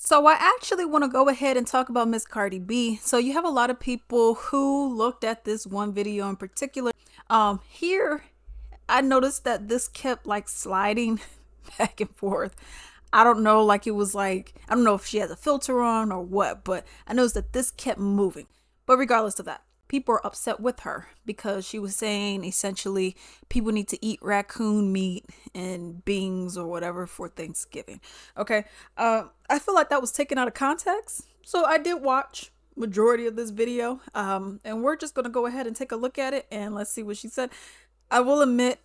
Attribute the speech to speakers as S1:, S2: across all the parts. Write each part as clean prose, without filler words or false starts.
S1: So I actually want to go ahead and talk about Miss Cardi B. So you have a lot of people who looked at this one video in particular. Here I noticed that this kept like sliding back and forth. I don't know, like it was like, I don't know if she has a filter on or what, but I noticed that this kept moving. But regardless of that, people are upset with her because she was saying essentially people need to eat raccoon meat and beans or whatever for Thanksgiving. Okay. I feel like that was taken out of context. So I did watch majority of this video. And we're just going to go ahead and take a look at it and let's see what she said. I will admit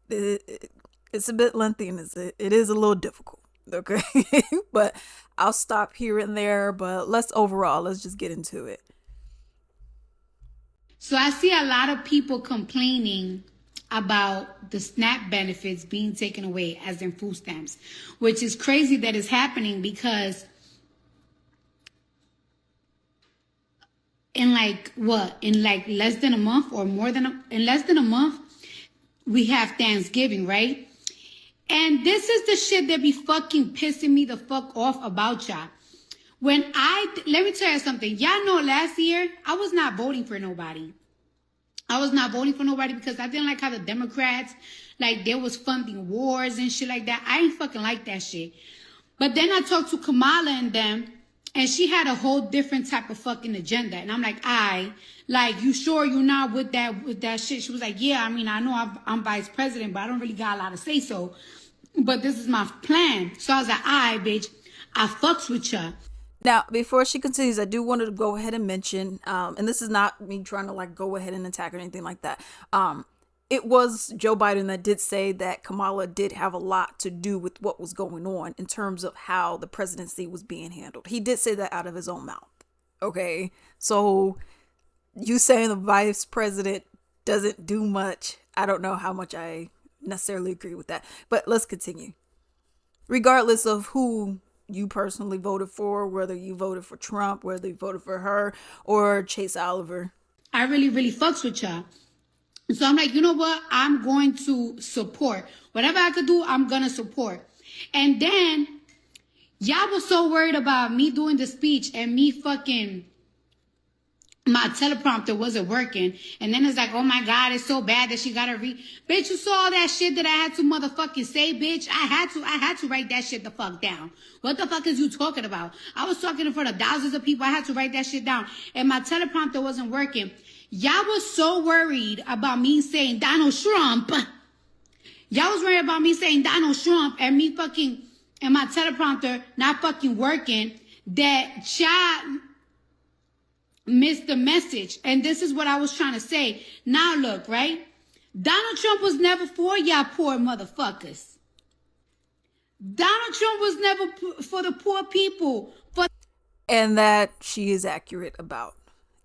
S1: it's a bit lengthy and it is a little difficult. Okay. But I'll stop here and there. But let's just get into it.
S2: So I see a lot of people complaining about the SNAP benefits being taken away, as in food stamps, which is crazy that is happening because in less than a month or in less than a month, we have Thanksgiving, right? And this is the shit that be fucking pissing me the fuck off about y'all. Let me tell you something. Y'all know last year, I was not voting for nobody. I was not voting for nobody because I didn't like how the Democrats, like, there was funding wars and shit like that. I ain't fucking like that shit. But then I talked to Kamala and them, and she had a whole different type of fucking agenda. And I'm like, you sure you're not with that shit? She was like, yeah, I mean, I know I'm vice president, but I don't really got a lot to say so. But this is my plan. So I was like, bitch, I fucks with ya.
S1: Now, before she continues, I do want to go ahead and mention, and this is not me trying to like go ahead and attack or anything like that. It was Joe Biden that did say that Kamala did have a lot to do with what was going on in terms of how the presidency was being handled. He did say that out of his own mouth. Okay, so you saying the vice president doesn't do much, I don't know how much I necessarily agree with that, but let's continue. Regardless of who you personally voted for, whether you voted for Trump, whether you voted for her or Chase Oliver,
S2: I really, really fucks with y'all. So I'm like, you know what? I'm going to support. Whatever I could do, I'm going to support. And then y'all was so worried about me doing the speech and me fucking, my teleprompter wasn't working. And then it's like, oh my God, it's so bad that she got to read. Bitch, you saw all that shit that I had to motherfucking say, bitch. I had to write that shit the fuck down. What the fuck is you talking about? I was talking in front of thousands of people. I had to write that shit down. And my teleprompter wasn't working. Y'all was so worried about me saying Donald Trump. Y'all was worried about me saying Donald Trump and me fucking, and my teleprompter not fucking working, that y'all missed the message. And this is what I was trying to say. Now look, right? Donald Trump was never for y'all poor motherfuckers. Donald Trump was never for the poor people.
S1: And that she is accurate about.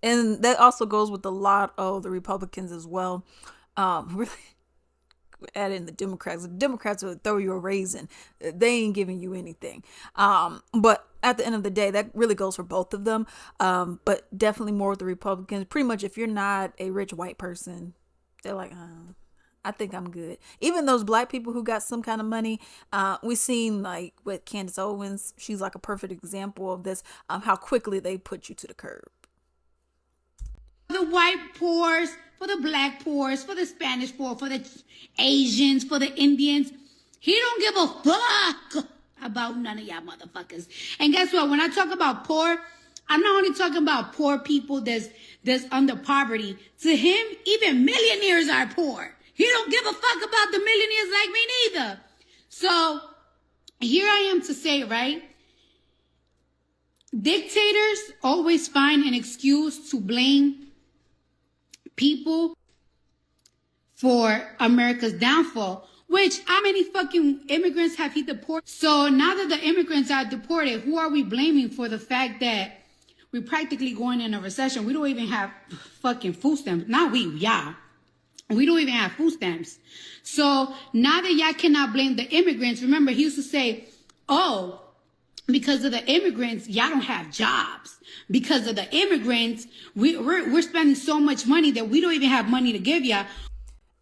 S1: And that also goes with a lot of the Republicans as well. Really add in the Democrats. The Democrats will throw you a raisin. They ain't giving you anything. But at the end of the day, that really goes for both of them. But definitely more with the Republicans. Pretty much if you're not a rich white person, they're like, I think I'm good. Even those black people who got some kind of money, we've seen like with Candace Owens, she's like a perfect example of this, how quickly they put you to the curb.
S2: For the white poors, for the black poors, for the Spanish poor, for the Asians, for the Indians. He don't give a fuck about none of y'all motherfuckers. And guess what? When I talk about poor, I'm not only talking about poor people that's under poverty. To him, even millionaires are poor. He don't give a fuck about the millionaires like me neither. So here I am to say, right? Dictators always find an excuse to blame people for America's downfall, which how many fucking immigrants have he deported? So now that the immigrants are deported, who are we blaming for the fact that we're practically going in a recession? We don't even have fucking food stamps. Not we, y'all. We don't even have food stamps. So now that y'all cannot blame the immigrants, remember he used to say, oh, because of the immigrants, y'all don't have jobs. Because of the immigrants, we're spending so much money that we don't even have money to give y'all.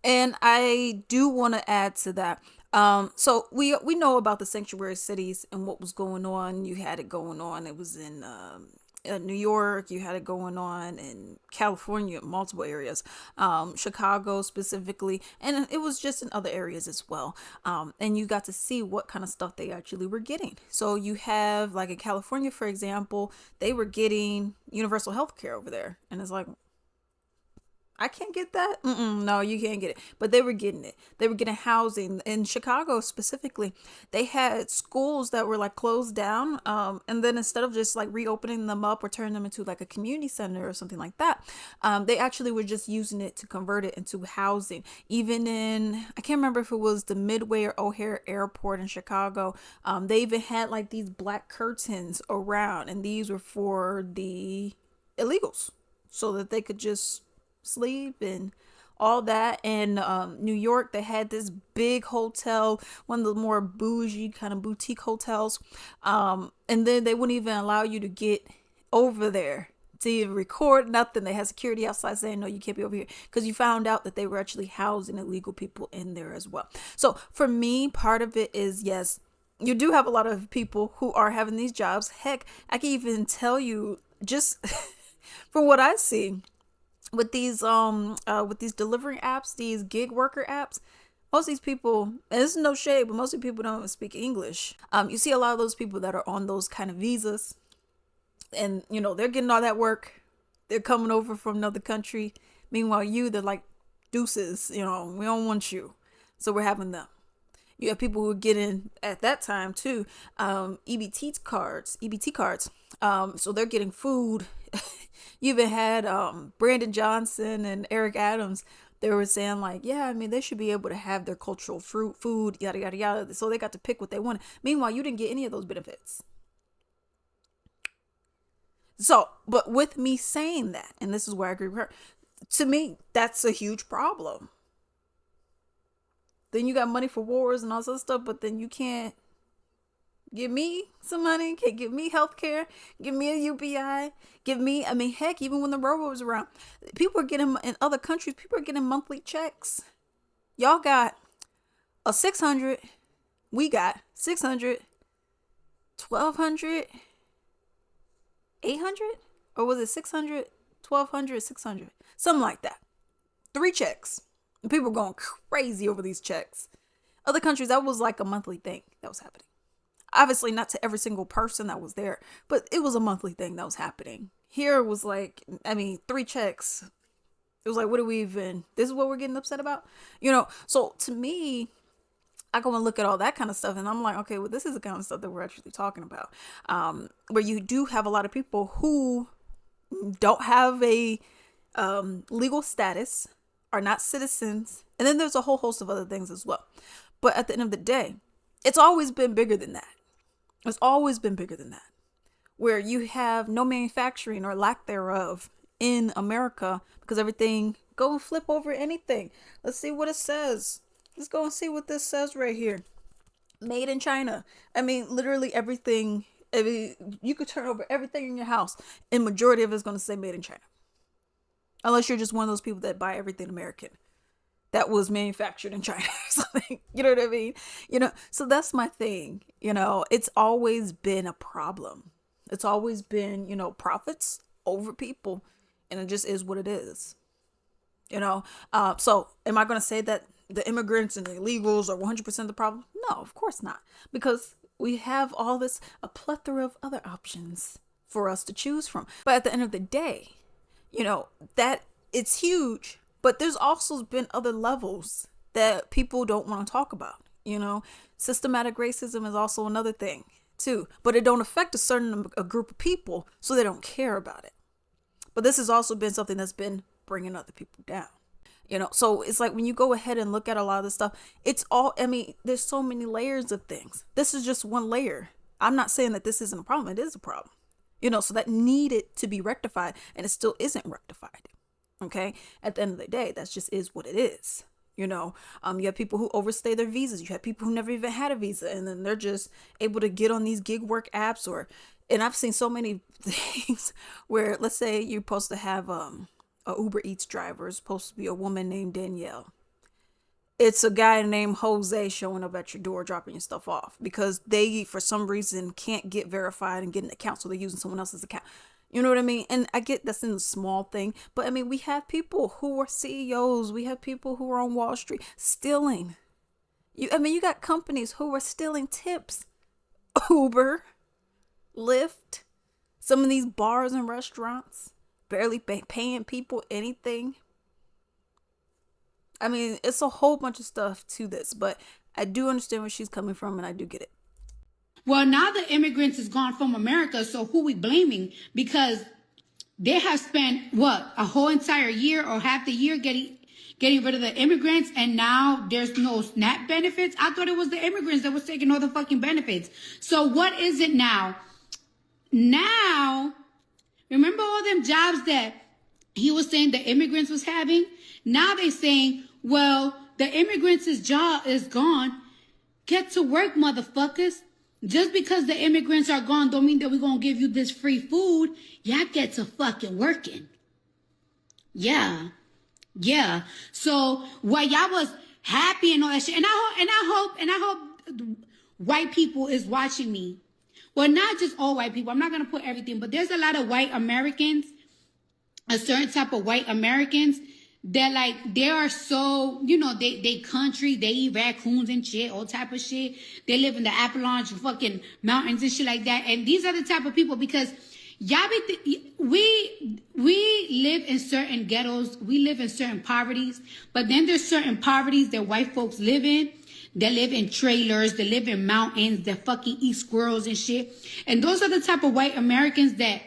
S1: And I do want to add to that. So we know about the sanctuary cities and what was going on. You had it going on. It was in New York. You had it going on in California, multiple areas, Chicago specifically, and it was just in other areas as well. And you got to see what kind of stuff they actually were getting. So you have, like in California, for example, they were getting universal health care over there, and it's like, I can't get that. No, you can't get it. But they were getting it. They were getting housing in Chicago specifically. They had schools that were like closed down, and then instead of just like reopening them up or turning them into like a community center or something like that, they actually were just using it to convert it into housing. Even in, I can't remember if it was the Midway or O'Hare Airport in Chicago, they even had like these black curtains around, and these were for the illegals so that they could just sleep and all that. In New York, they had this big hotel, one of the more bougie kind of boutique hotels, and then they wouldn't even allow you to get over there to even record nothing. They had security outside saying, no, you can't be over here, because you found out that they were actually housing illegal people in there as well. So for me, part of it is, yes, you do have a lot of people who are having these jobs. Heck, I can even tell you just from what I see with these delivery apps, these gig worker apps, most of these people, and this is no shade, but most of the people don't even speak English. You see a lot of those people that are on those kind of visas, and they're getting all that work. They're coming over from another country. Meanwhile, they're like, deuces, we don't want you, so we're having them. You have people who are getting, at that time too, EBT cards. So they're getting food. You even had Brandon Johnson and Eric Adams. They were saying like, yeah, I mean, they should be able to have their cultural food, yada yada yada. So they got to pick what they wanted. Meanwhile, you didn't get any of those benefits. So, but with me saying that, and this is where I agree with her, to me, that's a huge problem. Then you got money for wars and all this stuff, but then you can't give me some money, can't give me health care, give me a UBI, give me, I mean, heck, even when the railroad was around, people are getting, in other countries, people are getting monthly checks. Y'all got a 600, we got 600, 1200, 800, or was it 600, 1200, 600, something like that. 3 checks. And people were going crazy over these checks. Other countries, that was like a monthly thing that was happening. Obviously not to every single person that was there, but it was a monthly thing that was happening. Here it was like, I mean, 3 checks. It was like, what are we even, this is what we're getting upset about? So to me, I go and look at all that kind of stuff, and I'm like, okay, well, this is the kind of stuff that we're actually talking about. Where you do have a lot of people who don't have a legal status, are not citizens, and then there's a whole host of other things as well. But at the end of the day, it's always been bigger than that. It's always been bigger than that. Where you have no manufacturing or lack thereof in America, because everything, go and flip over anything. Let's see what it says. Let's go and see what this says right here. Made in China. I mean, literally everything. I mean, you could turn over everything in your house, and majority of it's going to say made in China. Unless you're just one of those people that buy everything American that was manufactured in China or something. You know what I mean? So that's my thing. It's always been a problem. It's always been, profits over people. And it just is what it is. So am I going to say that the immigrants and the illegals are 100% the problem? No, of course not. Because we have a plethora of other options for us to choose from. But at the end of the day, that it's huge, but there's also been other levels that people don't want to talk about. Systematic racism is also another thing too, but it don't affect a group of people, so they don't care about it. But this has also been something that's been bringing other people down. So it's like when you go ahead and look at a lot of this stuff, it's all, I mean, there's so many layers of things. This is just one layer. I'm not saying that this isn't a problem. It is a problem. So that needed to be rectified, and it still isn't rectified. Okay. At the end of the day, that just is what it is. You have people who overstay their visas. You have people who never even had a visa, and then they're just able to get on these gig work apps, and I've seen so many things where, let's say you're supposed to have a Uber Eats driver, is supposed to be a woman named Danielle. it's a guy named Jose showing up at your door dropping your stuff off because they for some reason can't get verified and get an account, so they're using someone else's account. You know what I mean? And I get that's in the small thing, but I mean we have people who are CEOs, we have people who are on Wall Street stealing. I mean you got companies who are stealing tips. Uber, Lyft, some of these bars and restaurants barely paying people anything. I mean, it's a whole bunch of stuff to this, but I do understand where she's coming from and I do get it.
S2: Well, now the immigrants is gone from America, so who we blaming? Because they have spent what, a whole entire year or half the year getting rid of the immigrants, and now there's no SNAP benefits. I thought it was the immigrants that was taking all the fucking benefits. So what is it now? Now, remember all them jobs that he was saying the immigrants was having? Now they saying, well, the immigrants' job is gone. Get to work, motherfuckers. Just because the immigrants are gone don't mean that we're going to give you this free food. Y'all get to fucking working. Yeah. Yeah. So while y'all was happy and all that shit, and I hope white people is watching me. Well, not just all white people. I'm not going to put everything, but there's a lot of white Americans, a certain type of white Americans that like they are so, you know, they country, they eat raccoons and shit, all type of shit. They live in the Appalachian fucking mountains and shit like that. And these are the type of people because y'all we live in certain ghettos, we live in certain poverties, but then there's certain poverties that white folks live in. They live in trailers, they live in mountains, they fucking eat squirrels and shit. And those are the type of white Americans that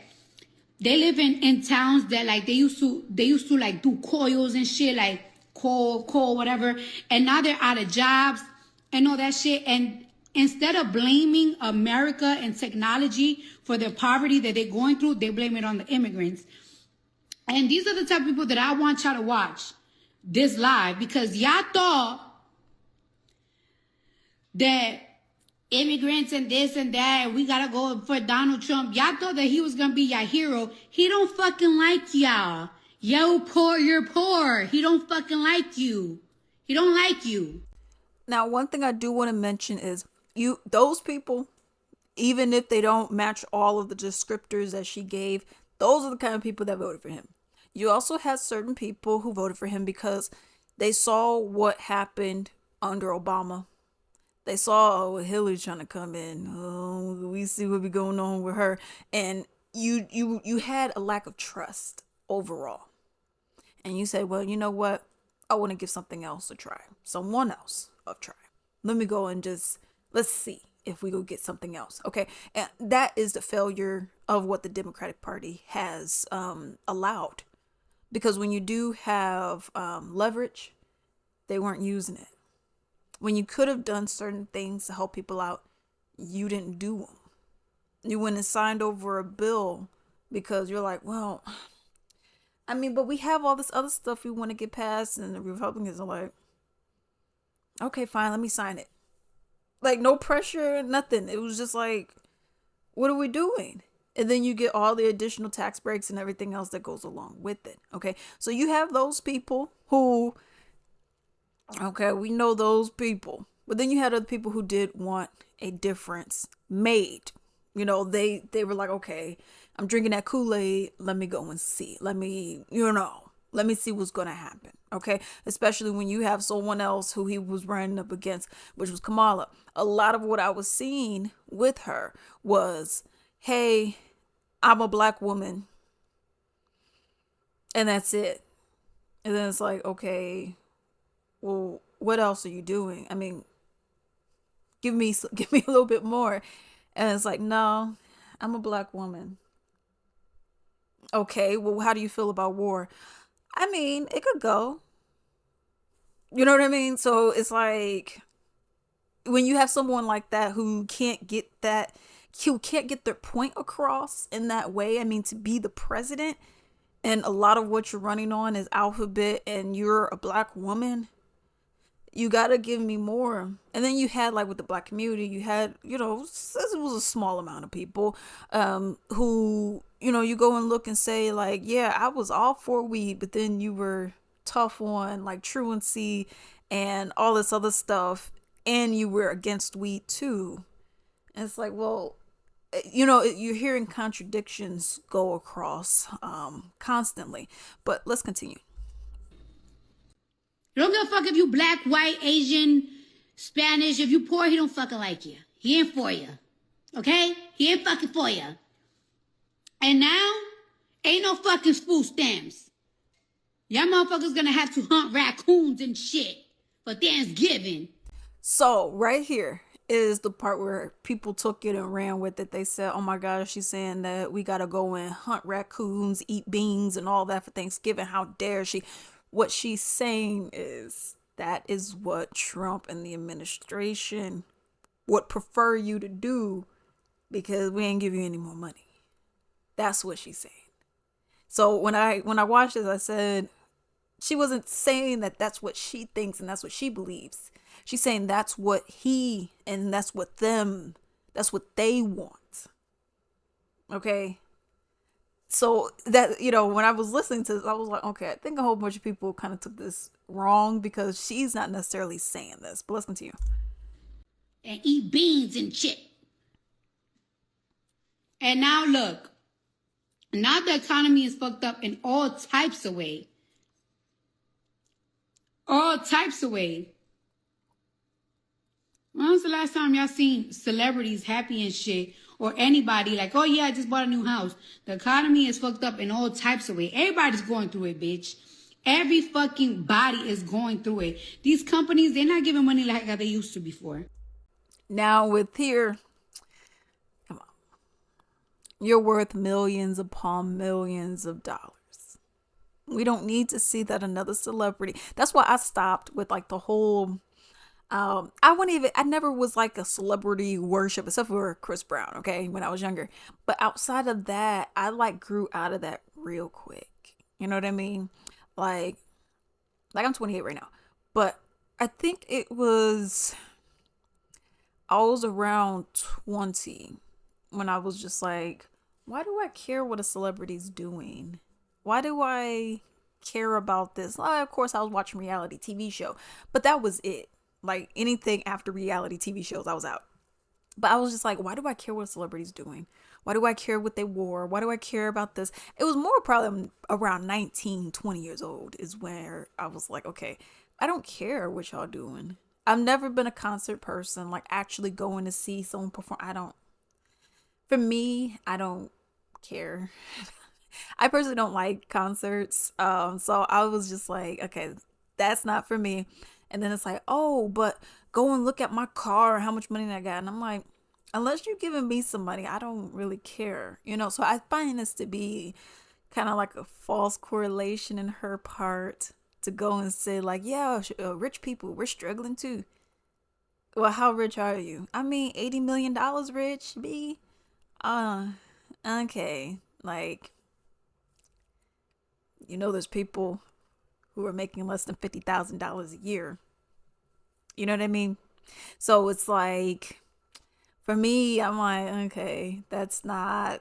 S2: they live in towns that like they used to like do coils and shit, like coal, whatever. And now they're out of jobs and all that shit. And instead of blaming America and technology for their poverty that they're going through, they blame it on the immigrants. And these are the type of people that I want y'all to watch this live because y'all thought that immigrants and this and that, and we gotta go for Donald Trump. Y'all thought that he was gonna be your hero. He don't fucking like y'all. Yo, poor, you're poor. He don't fucking like you. He don't like you.
S1: Now, one thing I do want to mention is those people, even if they don't match all of the descriptors that she gave, those are the kind of people that voted for him. You also had certain people who voted for him because they saw what happened under Obama. They saw Hillary trying to come in. Oh, we see what be going on with her, and you had a lack of trust overall, and you said, well, you know what? I want to give something else a try, someone else a try. Let me go and let's see if we go get something else. Okay, and that is the failure of what the Democratic Party has allowed, because when you do have leverage, they weren't using it. When you could have done certain things to help people out, you didn't do them. You went and signed over a bill because you're like, well, I mean, but we have all this other stuff we want to get passed, and the Republicans are like, okay, fine, let me sign it. Like, no pressure, nothing. It was just like, what are we doing? And then you get all the additional tax breaks and everything else that goes along with it. Okay, so you have those people who, okay, we know those people. But then you had other people who did want a difference made. You know, they were like, okay, I'm drinking that Kool-Aid. Let me go and see. Let me see what's going to happen. Okay, especially when you have someone else who he was running up against, which was Kamala. A lot of what I was seeing with her was, hey, I'm a black woman. And that's it. And then it's like, okay, well, what else are you doing? I mean, give me a little bit more. And it's like, no, I'm a black woman. Okay, well, how do you feel about war? I mean, it could go. You know what I mean? So it's like, when you have someone like that who can't get their point across in that way, I mean, to be the president, and a lot of what you're running on is alphabet, and you're a black woman, you gotta give me more. And then you had, like, with the black community, you had, you know, this was a small amount of people who, you know, you go and look and say, like, yeah, I was all for weed, but then you were tough on, like, truancy and all this other stuff, and you were against weed too. And it's like, well, you're hearing contradictions go across constantly. But let's continue.
S2: He don't give a fuck if you black, white, Asian, Spanish. If you poor, he don't fucking like you. He ain't for you. Okay? He ain't fucking for you. And now, ain't no fucking food stamps. Y'all motherfuckers gonna have to hunt raccoons and shit for Thanksgiving.
S1: So right here is the part where people took it and ran with it. They said, "Oh my gosh, she's saying that we gotta go and hunt raccoons, eat beans, and all that for Thanksgiving. How dare she?" What she's saying is that is what Trump and the administration would prefer you to do because we ain't give you any more money. That's what she's saying. So when I watched this, I said she wasn't saying that that's what she thinks and that's what she believes. She's saying that's what he and that's what they want. Okay? So that, when I was listening to this, I was like, okay, I think a whole bunch of people kind of took this wrong because she's not necessarily saying this. But let's continue.
S2: And eat beans and shit. And now look, now the economy is fucked up in all types of ways. All types of ways. When was the last time y'all seen celebrities happy and shit? Or anybody like, oh yeah, I just bought a new house. The economy is fucked up in all types of ways. Everybody's going through it, bitch. Every fucking body is going through it. These companies, they're not giving money like how they used to before.
S1: Now with here, come on. You're worth millions upon millions of dollars. We don't need to see that another celebrity. That's why I stopped with like the whole I never was like a celebrity worship except for Chris Brown, okay, when I was younger. But outside of that, I like grew out of that real quick. You know what I mean? Like, I'm 28 right now. But I think I was around 20 when I was just like, why do I care what a celebrity's doing? Why do I care about this? Of course, I was watching reality TV show, but that was it. Like anything after reality TV shows, I was out. But I was just like, why do I care what a celebrity's doing? Why do I care what they wore? Why do I care about this? It was more probably around 19, 20 years old is where I was like, okay, I don't care what y'all doing. I've never been a concert person, like actually going to see someone perform. For me, I don't care. I personally don't like concerts. So I was just like, okay, that's not for me. And then it's like, oh, but go and look at my car, how much money I got. And I'm like, unless you're giving me some money, I don't really care. So I find this to be kind of like a false correlation in her part to go and say like, yeah, rich people, we're struggling too. Well, how rich are you? I mean, $80 million rich, B. Uh, okay. Like, there's people who are making less than $50,000 a year. You know what I mean? So it's like, for me, I'm like, okay, that's not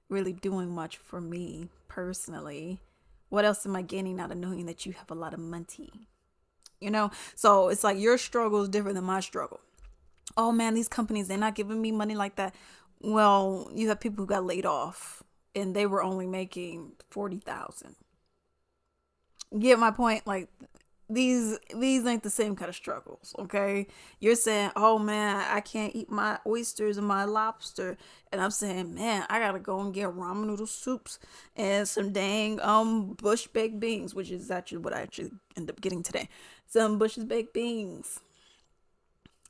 S1: really doing much for me personally. What else am I gaining out of knowing that you have a lot of money? So it's like your struggle is different than my struggle. Oh man, these companies, they're not giving me money like that. Well, you have people who got laid off and they were only making 40,000. Get my point? Like these ain't the same kind of struggles, okay? You're saying, oh man, I can't eat my oysters and my lobster, and I'm saying, man, I gotta go and get ramen noodle soups and some dang bush baked beans, which is actually what I actually end up getting today. Some Bush's baked beans.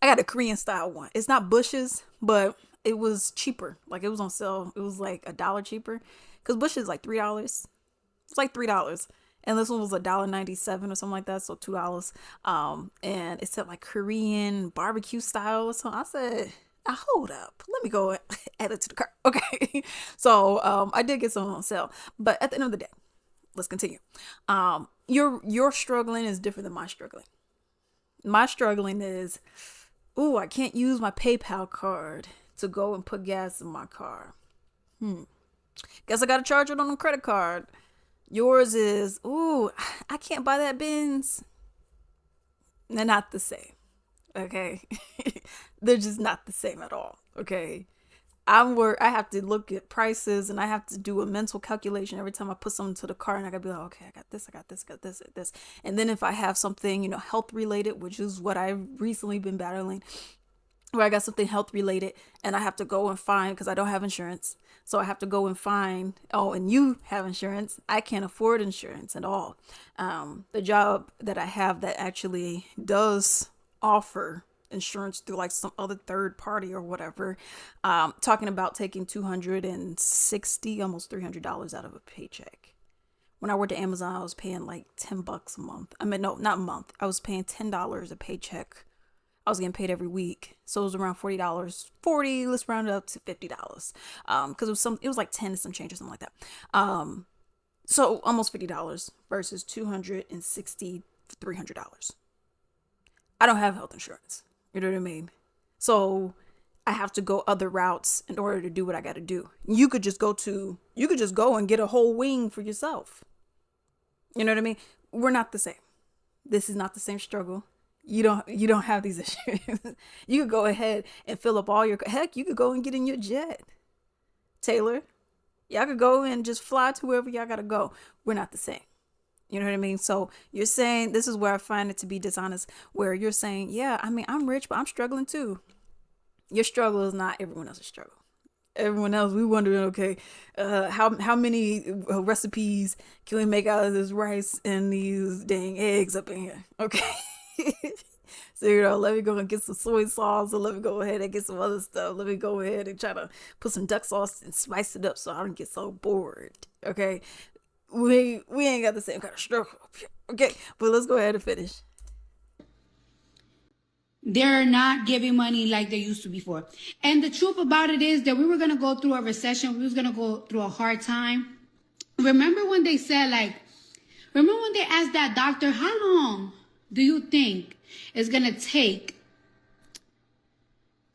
S1: I got a Korean style one. It's not Bush's, but it was cheaper. Like it was on sale. It was like $1 cheaper, because Bush is like $3. It's like $3. And this one was $1.97 or something like that, so $2. And it said like Korean barbecue style. So I said, hold up, let me go add it to the cart. Okay. So I did get some on sale. But at the end of the day, let's continue. Your struggling is different than my struggling. My struggling is, ooh, I can't use my PayPal card to go and put gas in my car. Guess I gotta charge it on a credit card. Yours is, ooh, I can't buy that Benz. They're not the same. Okay. They're just not the same at all. Okay. I have to look at prices and I have to do a mental calculation every time I put something to the cart, and I gotta be like, okay, I got this, I got this, I got this, I got this. And then if I have something, health related, which is what I've recently been battling, where I got something health related and I have to go and find, because I don't have insurance. So I have to go and find, oh, and you have insurance. I can't afford insurance at all. The job that I have that actually does offer insurance through like some other third party or whatever, talking about taking 260, almost $300 out of a paycheck. When I worked at Amazon, I was paying like $10 a month. I mean, no, not a month. I was paying $10 a paycheck. I was getting paid every week, so it was around $40. 40. Let's round it up to $50. Because it was like 10 and some change or something like that. So almost $50 versus 260, $300. I don't have health insurance. You know what I mean? So I have to go other routes in order to do what I got to do. You could just go and get a whole wing for yourself. You know what I mean? We're not the same. This is not the same struggle. You don't have these issues. You could go ahead and fill up all your, heck, you could go and get in your jet. Taylor, y'all could go and just fly to wherever y'all gotta go. We're not the same. You know what I mean? So you're saying, this is where I find it to be dishonest, where you're saying, yeah, I mean, I'm rich, but I'm struggling too. Your struggle is not everyone else's struggle. Everyone else, we wondering, okay, how many recipes can we make out of this rice and these dang eggs up in here? Okay. So, let me go and get some soy sauce, or let me go ahead and get some other stuff. Let me go ahead and try to put some duck sauce and spice it up so I don't get so bored. Okay. We ain't got the same kind of struggle. Okay. But let's go ahead and finish.
S2: They're not giving money like they used to before. And the truth about it is that we were going to go through a recession. We was going to go through a hard time. Remember when they said, remember when they asked that doctor, how long do you think it's going to take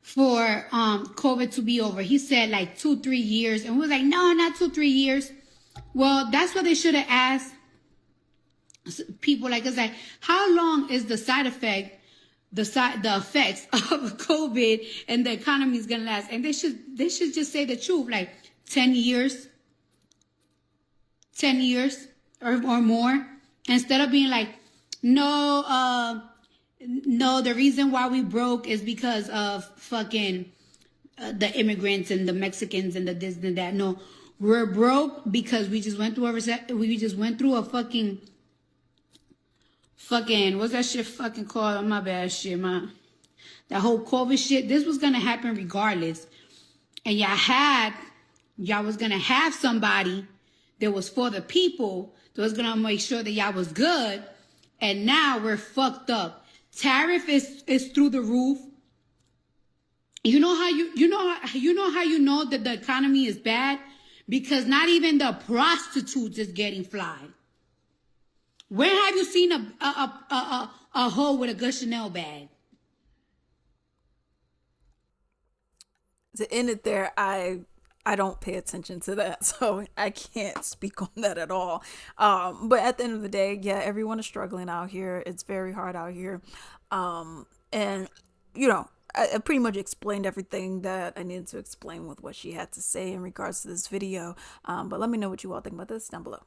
S2: for COVID to be over? He said like 2-3 years. And we was like, no, not 2-3 years. Well, that's what they should have asked people like us. Like, how long is the side effect, the effects of COVID and the economy is gonna last? And they should just say the truth, like 10 years, 10 years or more, instead of being like, no, the reason why we broke is because of fucking the immigrants and the Mexicans and the this and that. No, we're broke because we just went through a fucking what's that shit fucking called? My bad, shit, man. That whole COVID shit. This was gonna happen regardless, and y'all was gonna have somebody that was for the people that was gonna make sure that y'all was good, and now we're fucked up. Tariff is through the roof. You know how you know that the economy is bad? Because not even the prostitutes is getting fly. Where have you seen a hoe with a good Chanel bag?
S1: To end it there, I don't pay attention to that, so I can't speak on that at all. But at the end of the day, yeah, everyone is struggling out here. It's very hard out here. And I pretty much explained everything that I needed to explain with what she had to say in regards to this video. But let me know what you all think about this down below.